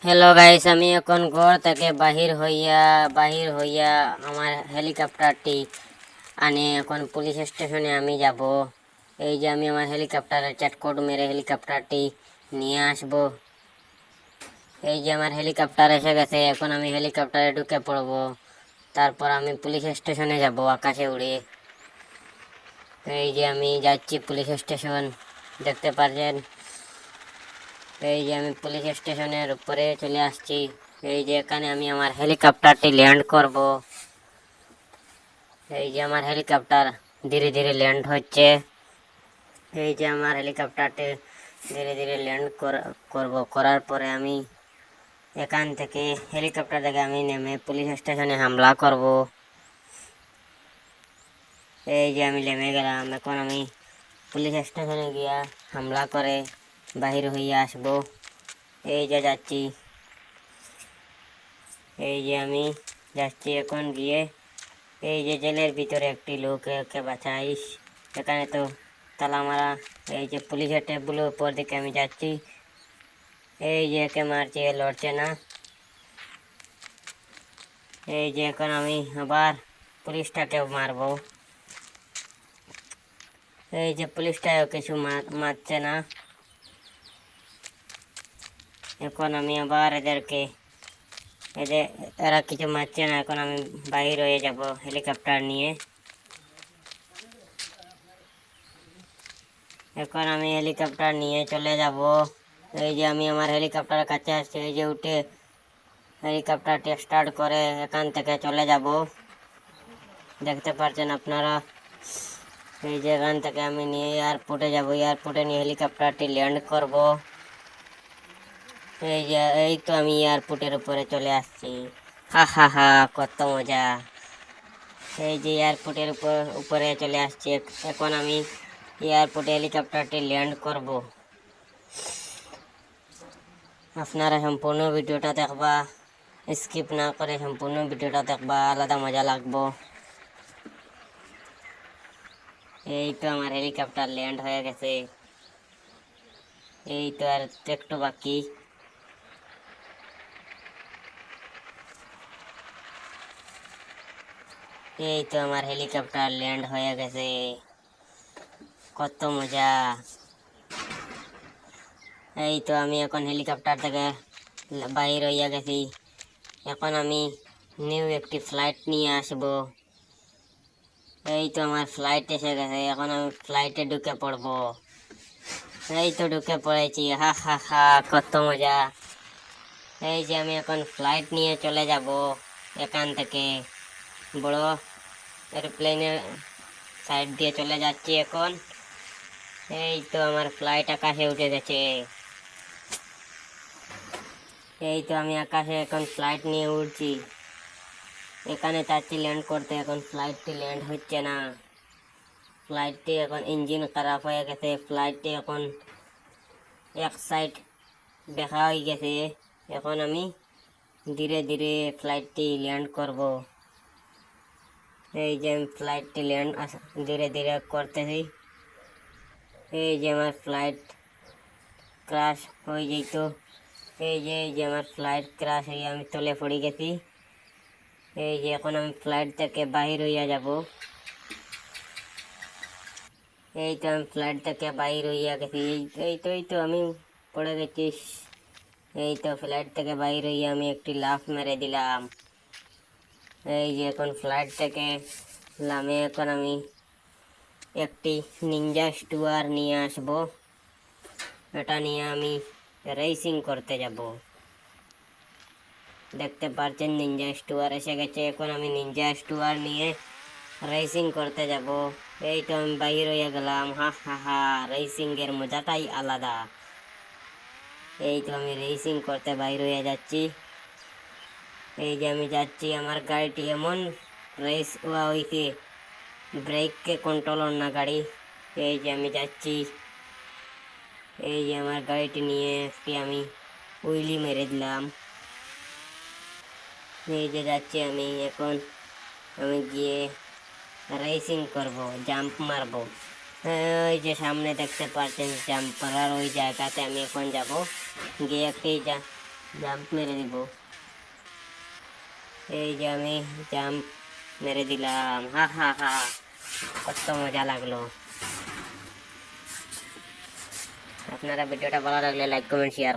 Hello guys, আমি এখন ঘর থেকে বাহির হইয়া আমার হেলিকপ্টারটি আনে এখন পুলিশ স্টেশনে আমি যাব। এই যে আমি আমার হেলিকপ্টারের চ্যাটকোড মেরে হেলিকপ্টারটি নিয়ে আসব। এই যে আমার হেলিকপ্টার এসে গেছে, এখন আমি হেলিকপ্টারে ঢুকে পড়ব। তারপর আমি পুলিশ স্টেশনে যাব আকাশে উড়ে। এই যে আমি যাচ্ছি পুলিশ স্টেশন, দেখতে পাচ্ছেন। এই যে আমি পুলিশ স্টেশনের উপরে চলে আসছি। এই যে এখানে আমি আমার হেলিকপ্টারটি ল্যান্ড করব। এই যে আমার হেলিকপ্টার ধীরে ধীরে ল্যান্ড হচ্ছে। এই যে আমার হেলিকপ্টারটি ধীরে ধীরে ল্যান্ড করার পরে আমি এখান থেকে হেলিকপ্টার থেকে আমি নেমে পুলিশ স্টেশনে হামলা করব। এই যে আমি নেমে গেলাম, এখন আমি পুলিশ স্টেশনে গিয়া হামলা করে বাহির হইয়া আসব। এই যে যাচ্ছি, এই যে আমি যাচ্ছি এখন গিয়ে এই যে জেলের ভিতরে একটি লোককে বাঁচাইস। এখানে তো তালা মারা। এই যে পুলিশের টেপগুলোর উপর দিকে আমি যাচ্ছি। এই যে একে মারছে, লড়ছে না। এই যে এখন আমি আবার পুলিশটাকে মারবো। এই যে পুলিশটাও কিছু মারছে না। এখন আমি আবার এরা কিছু মারছে না। এখন আমি বাইর হয়ে যাব হেলিকপ্টার নিয়ে। এখন আমি হেলিকপ্টার নিয়ে চলে যাব। এই যে আমি আমার হেলিকপ্টারের কাছে আসছি। এই যে উঠে হেলিকপ্টারটি স্টার্ট করে এখান থেকে চলে যাব। দেখতে পাচ্ছেন আপনারা। এই যে এখান থেকে আমি নিয়ে এয়ারপোর্টে যাব। এয়ারপোর্টে নিয়ে হেলিকপ্টারটি ল্যান্ড করব। এই তো আমি এয়ারপোর্টের উপরে চলে আসছি। হা হা হা, কত মজা। এই যে এয়ারপোর্টের উপরে চলে আসছি। এখন আমি এয়ারপোর্টে হেলিকপ্টারটি ল্যান্ড করব। আপনারা সম্পূর্ণ ভিডিওটা দেখবা, স্কিপ না করে সম্পূর্ণ ভিডিওটা দেখবা, আলাদা মজা লাগবো। এই তো আমার হেলিকপ্টার ল্যান্ড হয়ে গেছে। এই তো আর একটু বাকি। এই তো আমার হেলিকপ্টার ল্যান্ড হয়ে গেছে, কত মজা। এই তো আমি এখন হেলিকপ্টার থেকে বাইর হইয়া গেছি। এখন আমি নিউ একটি ফ্লাইট নিয়ে আসব। এই তো আমার ফ্লাইট এসে গেছে, এখন আমি ফ্লাইটে ঢুকে পড়ব। এই তো ঢুকে পড়েছি, হা হা হা, কত মজা। এই যে আমি এখন ফ্লাইট নিয়ে চলে যাব এখান থেকে। বড় এরোপ্লেনের সাইড দিয়ে চলে যাচ্ছি এখন। এই তো আমার ফ্লাইট আকাশে উঠে গেছে। এই তো আমি আকাশে এখন ফ্লাইট নিয়ে উড়ছি। এখানে চাচ্ছি ল্যান্ড করতে, এখন ফ্লাইটটি ল্যান্ড হচ্ছে না। ফ্লাইটটি এখন ইঞ্জিন খারাপ হয়ে গেছে। ফ্লাইটটি এখন এক সাইড দেখা হয়ে গেছে। এখন আমি ধীরে ধীরে ফ্লাইটটি ল্যান্ড করব। এই যে আমি ফ্লাইটটি ল্যান্ড ধীরে ধীরে করতেছি। এই যে আমার ফ্লাইট ক্রাশ হয়ে যেত। এই যে আমার ফ্লাইট ক্রাশ হয়ে আমি তলে পড়ে গেছি। এই যে এখন আমি ফ্লাইট থেকে বাহির হইয়া যাব। এই তো আমি ফ্লাইট থেকে বাহির হইয়া গেছি। এই তো আমি পড়ে গেছি। এই তো ফ্লাইট থেকে বাহির হইয়া আমি একটি লাফ মেরে দিলাম। এই যে এখন ফ্লাইট থেকে নামে এখন আমি একটি নিনজা স্টুয়ার নিয়ে আসব। এটা নিয়ে আমি রেসিং করতে যাব। দেখতে পাচ্ছেন নিনজা স্টুয়ার এসে গেছে। এখন আমি নিনজা স্টুয়ার নিয়ে রেসিং করতে যাব। এই তো আমি বাহির হয়ে গেলাম, হা হা হা, রেসিং এর মজাটাই আলাদা। এই তো আমি রেসিং করতে বাইর হয়ে যাচ্ছি। এই যে আমি যাচ্ছি, আমার গাড়িটি এমন রেস হইতে ব্রেককে কন্ট্রোল না গাড়ি। এই যে আমি যাচ্ছি। এই যে আমার গাড়িটি নিয়ে একটি আমি উইলি মেরে দিলাম। এই যে যাচ্ছি আমি এখন, আমি গিয়ে রেসিং করব, জাম্প মারবো। ওই যে সামনে দেখতে পাচ্ছেন জাম্প করার ওই জায়গাতে আমি এখন যাব। গিয়ে একটি জাম্প মেরে দিব। এই যে আমি জাম্প মেরে দিলাম, হা হা হা, কত মজা লাগলো। আপনারা ভিডিওটা ভালো লাগলে লাইক কমেন্ট শেয়ার